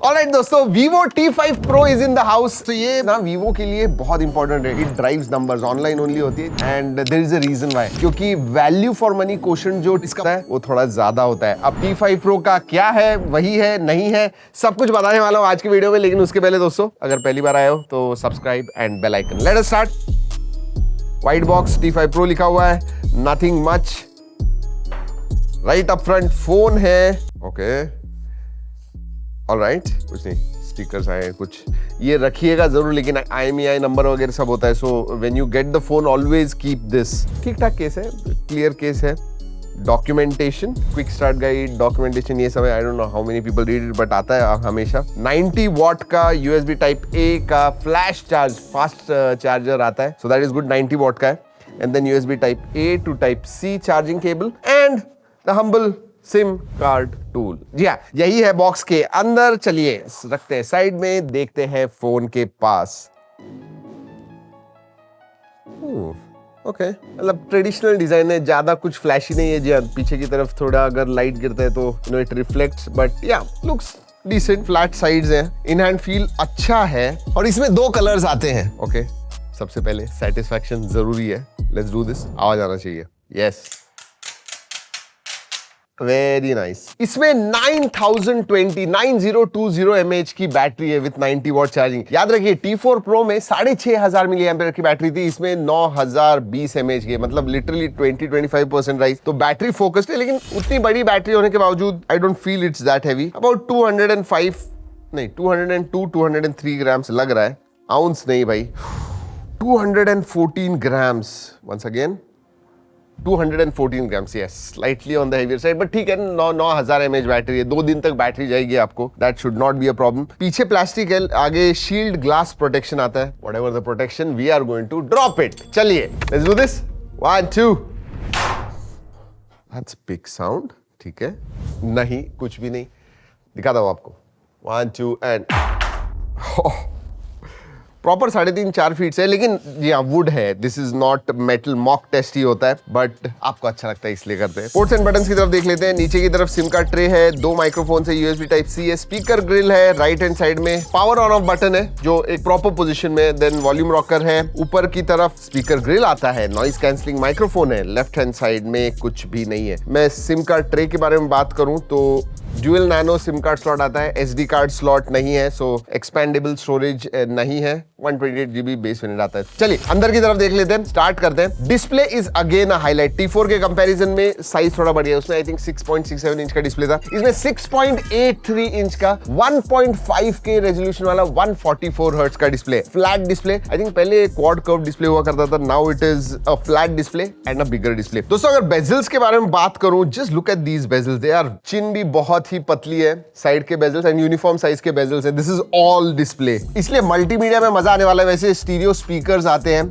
Alright दोस्तों, Vivo T5 Pro is in the house। तो ये ना Vivo के लिए बहुत इंपॉर्टेंट है। It drives numbers, online only होती है and there is a reason why, क्योंकि वैल्यू फॉर मनी क्वोशंट जो इसका है वो थोड़ा ज्यादा होता है। अब T5 Pro का क्या है, वही है, नहीं है, सब कुछ बताने वाला हूँ आज की वीडियो में। लेकिन उसके पहले दोस्तों, अगर पहली बार आए हो तो subscribe and bell icon. Let us start. White box T5 Pro लिखा हुआ है, nothing much. Right up front phone है, ओके ऑलराइट, कुछ नहीं, स्टिकर्स आए कुछ, ये रखिएगा जरूर, लेकिन IMEI नंबर वगैरह सब होता है। So when you get the phone always keep this. ठीक ठाक केस है, क्लियर केस है। Documentation, quick start guide, documentation, ये सब है। I don't know how many people read it, but आता है हमेशा। 90 वॉट का USB टाइप A का फ्लैश चार्ज फास्ट चार्जर आता है, so that is good. 90 watt का है। And then USB type A to type C charging cable and the humble SIM card tool. जी हाँ, यही है बॉक्स के अंदर। चलिए रखते हैं साइड में, देखते हैं फोन के पास। ओके, मतलब ट्रेडिशनल डिजाइन है, ज्यादा कुछ फ्लैशी नहीं है। जी हाँ, पीछे की तरफ थोड़ा अगर लाइट गिरता है तो इट रिफ्लेक्ट्स, बट या लुक्स डिसेंट। फ्लैट साइड्स हैं, इन हैंड फील अच्छा है। और इसमें 2 कलर्स आते हैं। ओके, सबसे पहले सेटिस्फैक्शन जरूरी है। Let's do this. आवाज आना चाहिए। Yes, very nice. इसमें 9020 mAh की बैटरी है विथ 90 वॉट चार्जिंग। याद रखिए T4 Pro में 6500 मिली एम्पेयर की बैटरी थी, इसमें 9020 mAh की, मतलब लिटरली 20-25% राइज। तो बैटरी फोकस्ड है, लेकिन उतनी बड़ी बैटरी होने के बावजूद I don't feel it's that heavy. About 202-203 grams लग रहा है, आउंस नहीं भाई, 214 grams. Once again 214 grams, yes, slightly on the heavier side, but ठीक है। 9000 mAh बैटरी है, 2 दिन तक बैटरी जाएगी आपको। That should not be a problem. पीछे प्लास्टिक है, आगे शील्ड ग्लास प्रोटेक्शन आता है। Whatever the protection, we are going to drop it. चलिए let's do this. 1 2। That's big sound. ठीक है, नहीं कुछ भी नहीं, दिखाता हूं आपको। 1 2 एंड प्रॉपर 3.5-4 फीट से, लेकिन जी हाँ वुड है। This is not metal, mock test ही होता है, बट आपको अच्छा लगता है इसलिए करते हैं। पोर्ट्स एंड बटन्स की तरफ देख लेते हैं। नीचे की तरफ सिम कार्ड ट्रे है, 2 माइक्रोफोन है, USB टाइप C है, स्पीकर ग्रिल है। राइट हैंड साइड में पावर ऑन ऑफ बटन है जो एक प्रॉपर पोजीशन में, देन वॉल्यूम रॉकर है। ऊपर की तरफ स्पीकर ग्रिल आता है, नॉइस कैंसलिंग माइक्रोफोन है। लेफ्ट हैंड साइड में कुछ भी नहीं है। मैं सिम कार्ड ट्रे के बारे में बात करूं तो dual nano SIM card slot आता है, SD कार्ड स्लॉट नहीं है, सो एक्सपेंडेबल स्टोरेज नहीं है। 128 GB बेस वेरिएंट आता है। चलिए अंदर की तरफ देख लेते हैं, स्टार्ट करते हैं। Display is again a highlight. T4 के कंपैरिजन में साइज थोड़ा बढ़िया है, उसमें आई थिंक 6.67 इंच का डिस्प्ले था, इसमें 6.83 इंच का 1.5K रेजोल्यूशन वाला 144 हर्ट्ज का display. Flat display, I think पहले क्वाड कर्व डिस्प्ले हुआ करता था, now it is a flat display and a bigger display. दोस्तों अगर बेजल्स के बारे में बात करूं, just look at these bezels, they are, chin भी बहुत ही पतली है, साइड के बेजल्स एंड यूनिफॉर्म साइज के बेजल्स है। दिस इज ऑल डिस्प्ले, इसलिए मल्टीमीडिया में मजा आने वाला है। वैसे स्टीरियो स्पीकर्स आते हैं,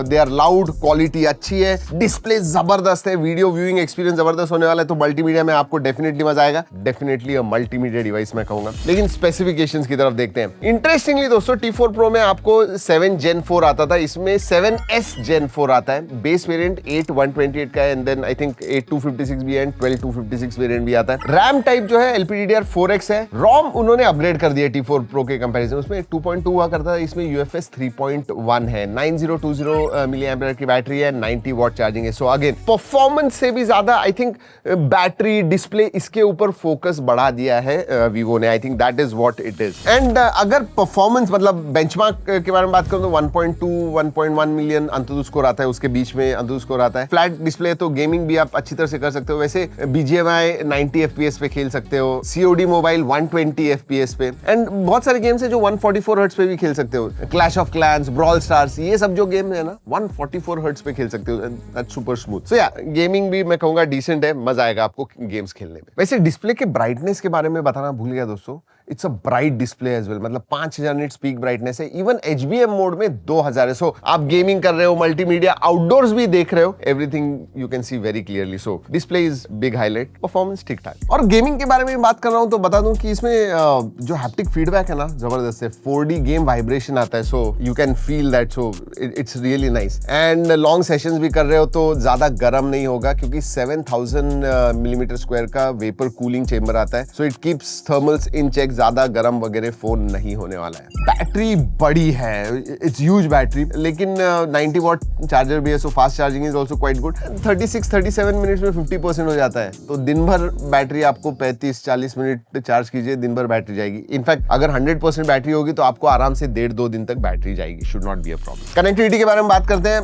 दे आर लाउड, क्वालिटी अच्छी है, डिस्प्ले जबरदस्त है, वीडियो व्यूइंग एक्सपीरियंस जबरदस्त होने वाला है। तो मल्टीमीडिया में आपको डेफिनेटली मजा आएगा। डेफिनेटली अ मल्टीमीडिया डिवाइस मैं कहूंगा। लेकिन स्पेसिफिकेशंस की तरफ देखते हैं। इंटरेस्टिंगली दोस्तों, T4 Pro में आपको 7 Gen 4 आता था, इसमें 7S Gen 4 आता है। बेस वेरिएंट 8/128 का है, एंड देन आई थिंक 8/256 भी है एंड 12/256 वेरिएंट भी आता है। रैम टाइप जो है LPDDR4X है। रोम उन्होंने अपग्रेड कर दिया T4 Pro के कंपैरिजन, उसमें 2.2 हुआ करता था, इसमें UFS 3.1 है। 9020 मिली एम्पियर की बैटरी है, 90 वॉट चार्जिंग है। सो अगेन परफॉर्मेंस से भी ज्यादा आई थिंक बैटरी, डिस्प्ले, इसके ऊपर फोकस बढ़ा दिया है वीवो ने। I think that is what it is. And अगर परफॉर्मेंस मतलब बेंचमार्क के बारे में बात करूं तो 1.2-1.1 मिलियन अंतुदुष स्कोर आता है, उसके बीच में अंतुदुष स्कोर आता है। फ्लैट डिस्प्ले तो गेमिंग भी आप अच्छी तरह से कर सकते हो। वैसे BGMI 90 FPS पे खेल सकते हो, COD मोबाइल 120 FPS पे, एंड बहुत सारे गेम्स है जो 144 हर्ट्ज पे भी खेल सकते हो। Clash of clans, brawl stars, ये सब जो गेम है ना 144 हर्ट्ज पे खेल सकते हो, दैट्स सुपर स्मूथ। सो या गेमिंग भी मैं कहूंगा डिसेंट है, मजा आएगा आपको गेम्स खेलने में। वैसे डिस्प्ले के ब्राइटनेस के बारे में बताना भूल गया दोस्तों, it's a bright display as well, मतलब 5000 निट्स पीक ब्राइटनेस है। इवन HBM मोड में 2000 है। सो आप गेमिंग कर रहे हो, मल्टीमीडिया, आउटडोर्स भी देख रहे हो, everything you can see very clearly. So display is big highlight, performance ठीक ठाक। और गेमिंग के बारे में बात कर रहा हूं तो बता दूं कि इसमें जो हैप्टिक फीडबैक है ना जबरदस्त है। 4D गेम वाइब्रेशन आता है, so you can feel that, so it's really nice. And long sessions भी कर रहे हो तो ज्यादा गर्म नहीं होगा, क्योंकि 7000 मिलीमीटर स्क्वायर का वेपर कूलिंग चेंबर आता है, so it keeps thermals in check. Like ज्यादा गर्म वगैरह फोन नहीं होने वाला है। बैटरी बड़ी है, इट्स ह्यूज बैटरी, लेकिन 90 वॉट चार्जर भी है, so fast charging is also quite good. 36-37 minutes में 50% हो जाता है, तो दिन भर बैटरी आपको 35-40 मिनट चार्ज कीजिए, दिन भर बैटरी जाएगी। इनफैक्ट अगर 100% बैटरी होगी तो आपको आराम से 1.5-2 दिन तक बैटरी जाएगी, should not be a problem. Connectivity के बारे में बात करते हैं,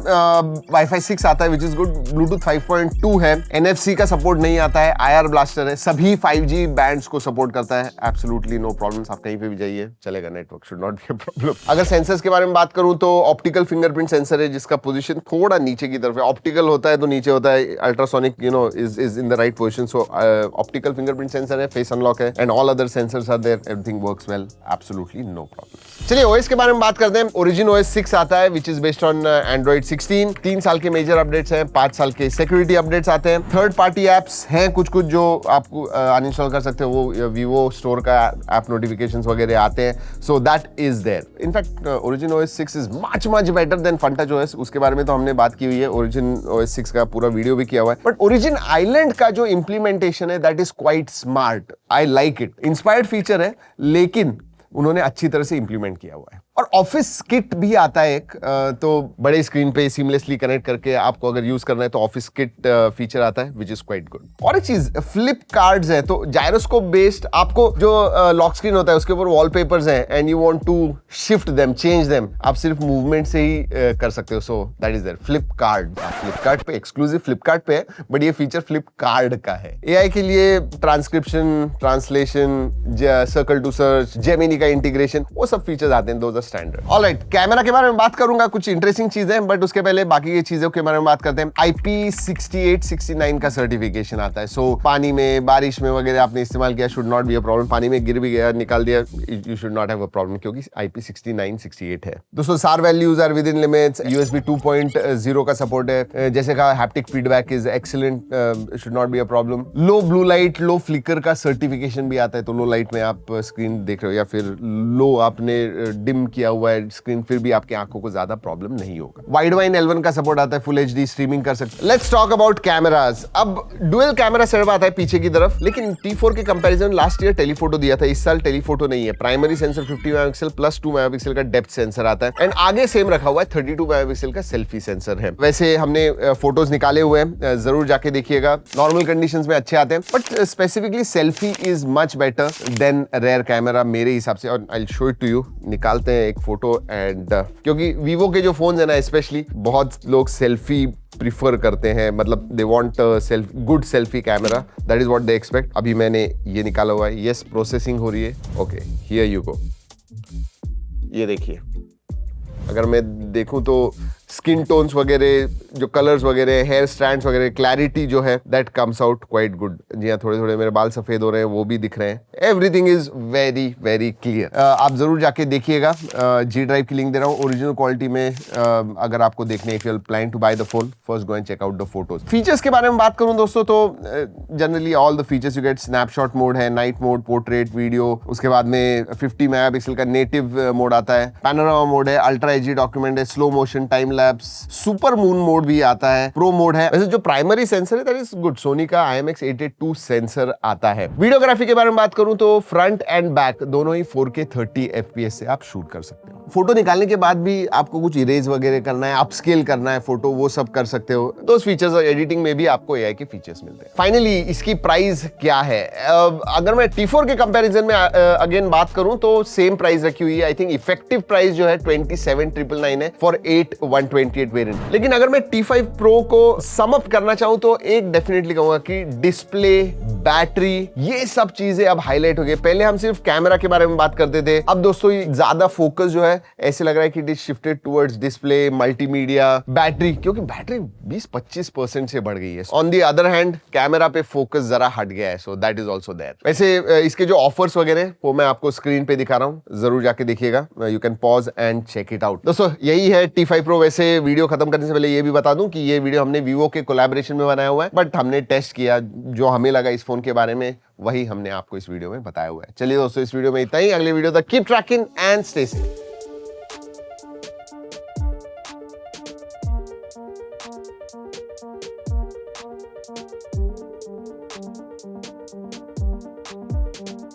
वाईफाई 6 आता है विच इज गुड, ब्लूटूथ 5.2 है, NFC का सपोर्ट नहीं आता है, IR ब्लास्टर है, सभी 5G बैंड्स को सपोर्ट करता है, एब्सोल्युटली नो प्रॉब्लम्स, आप कहीं पे भी जाइए चलेगा network, should not be a problem. अगर सेंसर्स के बारे में बात करूं तो ऑप्टिकल फिंगरप्रिंट सेंसर है जिसका पोजीशन थोड़ा नीचे की तरफ है, ऑप्टिकल होता है तो नीचे होता है, ultrasonic is in the right position, so optical fingerprint sensor है, फेस अनलॉक है, and all other sensors are there, everything works well, absolutely no problem. चलिए OS के बारे में बात करते हैं। Origin OS 6 आता है which is based on Android 16। 3 साल के मेजर अपडेट्स हैं, 5 साल के सिक्योरिटी अपडेट्स आते हैं, थर्ड पार्टी एप्स हैं कुछ जो आपको अनइंस्टॉल कर सकते हो, वो Vivo स्टोर का ऐप नोटिफिकेशंस वगैरह आते हैं, so that is there. In fact Origin OS 6 is much better than FunTouch OS, उसके बारे में तो हमने बात की हुई है, Origin OS 6 का पूरा वीडियो भी किया हुआ है, बट Origin Island का जो इंप्लीमेंटेशन है that is quite smart, I like it. Inspired feature है लेकिन उन्होंने अच्छी तरह से इंप्लीमेंट किया हुआ है। और ऑफिस किट भी आता है एक, तो बड़े स्क्रीन पे सीमलेसली कनेक्ट करके आपको अगर यूज करना है तो ऑफिस किट फीचर आता है विच इज क्वाइट गुड। और एक चीज, फ्लिप कार्ड्स है, तो जायरोस्कोप बेस्ड आपको जो लॉक स्क्रीन होता है उसके ऊपर वॉलपेपर्स हैं and you want to shift them, change them, आप सिर्फ मूवमेंट से ही कर सकते हो, so that is there. Flipkart, Flipkart पे एक्सक्लूसिव फ्लिपकार्ट पे है, बट ये फीचर फ्लिपकार्ट का है। AI के लिए transcription, translation, circle to search, Gemini का इंटीग्रेशन, वो सब फीचर्स आते हैं, those are standard. Alright, camera के बारे में बात करूंगा, कुछ इंटरेस्टिंग चीजें, बट उसके पहले बाकी की चीजों के बारे में बात करते हैं। IP68-69 का सर्टिफिकेशन आता है, सो पानी में, बारिश में वगैरह आपने इस्तेमाल किया, should not be a problem. पानी में गिर भी गया, निकाल दिया, you should not have a problem, क्योंकि IP69-68 है। दोस्तों SAR values are within limits, USB 2.0 का सपोर्ट है, जैसे कहा haptic feedback is excellent, should not be a problem. Low blue light, low flicker का सर्टिफिकेशन भी आता है, तो लो लाइट में आप स्क्रीन देख रहे हो या फिर लो आपने डिम किया हुआ है स्क्रीन, फिर भी आपकी आंखों को ज्यादा प्रॉब्लम नहीं होगा। वाइड वाइन L1 का सपोर्ट आता है, फुल HD स्ट्रीमिंग कर सकते हैं। Let's talk about cameras. अब डुअल कैमरा सेटअप आता है पीछे की तरफ, लेकिन T4 के कंपैरिजन लास्ट ईयर टेलीफोटो दिया था, इस साल टेलीफोटो नहीं है। Primary sensor 50 megapixel plus 2 megapixel का डेप्थ सेंसर आता है, एंड आगे सेम रखा हुआ है 32 मेगापिक्सल का सेल्फी सेंसर है। वैसे हमने फोटोज निकाले हुए हैं, जरूर जाके देखिएगा, नॉर्मल कंडीशंस में अच्छे आते हैं, but specifically selfie is much better than rear camera मेरे हिसाब से। और I will show it to you, निकालते हैं एक फोटो, एंड क्योंकि वीवो के जो फोन है ना स्पेशली, बहुत लोग सेल्फी प्रीफर करते हैं, मतलब they want good selfie camera, that is what they expect. अभी मैंने ये निकाला हुआ है, यस प्रोसेसिंग हो रही है, ओके हियर यू गो। ये देखिए, अगर मैं देखूं तो स्किन टोन्स वगैरह, जो कलर्स वगैरह, हेयर स्ट्रैंड्स वगैरह, क्लैरिटी जो है that comes out quite good. जी हाँ, थोड़े थोड़े मेरे बाल सफेद हो रहे हैं, वो भी दिख रहे हैं, everything is very very clear. आप जरूर जाके देखिएगा, G ड्राइव की लिंक दे रहा हूँ ओरिजिनल क्वालिटी में, अगर आपको देखने, if you are planning to buy the phone, first go and check out the photos. Features के बारे में बात करूं दोस्तों तो generally all the features you get, snapshot mode है, नाइट मोड, पोर्ट्रेट, वीडियो, उसके बाद में 50 मेगापिक्सल का नेटिव मोड आता है, पैनोरामा मोड है, अल्ट्रा एचडी डॉक्यूमेंट है, slow motion, time lapse, super moon mode भी आता है, प्रो मोड है। वैसे जो प्राइमरी सेंसर है दैट इज गुड, सोनी का IMX882 सेंसर आता है। वीडियोग्राफी के बारे में बात करूं तो फ्रंट एंड बैक दोनों ही 4K 30 FPS से आप शूट कर सकते हो। फोटो निकालने के बाद भी आपको कुछ इरेज वगैरह करना है, अपस्केल करना है फोटो, वो सब कर सकते हो। दो फीचर्स और एडिटिंग में भी आपको AI के फीचर्स मिलते हैं। फाइनली इसकी प्राइस क्या है? अगर मैं T4 के कंपैरिजन में अगेन बात करूं तो सेम प्राइस रखी हुई है। आई थिंक इफेक्टिव प्राइस जो है 27,999 है फॉर 8/128 वेरिएंट। लेकिन अगर मैं T5 Pro को सम अप करना चाहूं तो एक डेफिनेटली कहूंगा कि डिस्प्ले, बैटरी, ये सब चीजें अब हाईलाइट हो गई। पहले हम सिर्फ कैमरा के बारे में बात करते थे, अब दोस्तों ज्यादा फोकस जो है ऐसे लग रहा है कि it is shifted towards display, multimedia, battery, क्योंकि बैटरी 20-25% से बढ़ गई है। On the other hand camera पे फोकस जरा हट गया है, so that is also there. वैसे इसके जो ऑफर्स वगैरह वो मैं आपको स्क्रीन पे दिखा रहा हूं, जरूर जाके देखिएगा, you can pause and check it out. दोस्तों यही है T5 Pro। वैसे वीडियो खत्म करने से पहले ये भी बता दूं कि ये वीडियो हमने Vivo के कोलैबोरेशन में बनाया हुआ है, बट हमने टेस्ट किया, जो हमें लगा इस फोन के बारे में वही हमने आपको इस वीडियो में बताया हुआ है। चलिए दोस्तों, इस वीडियो में इतना ही। अगले वीडियो तक keep trekking and stay safe.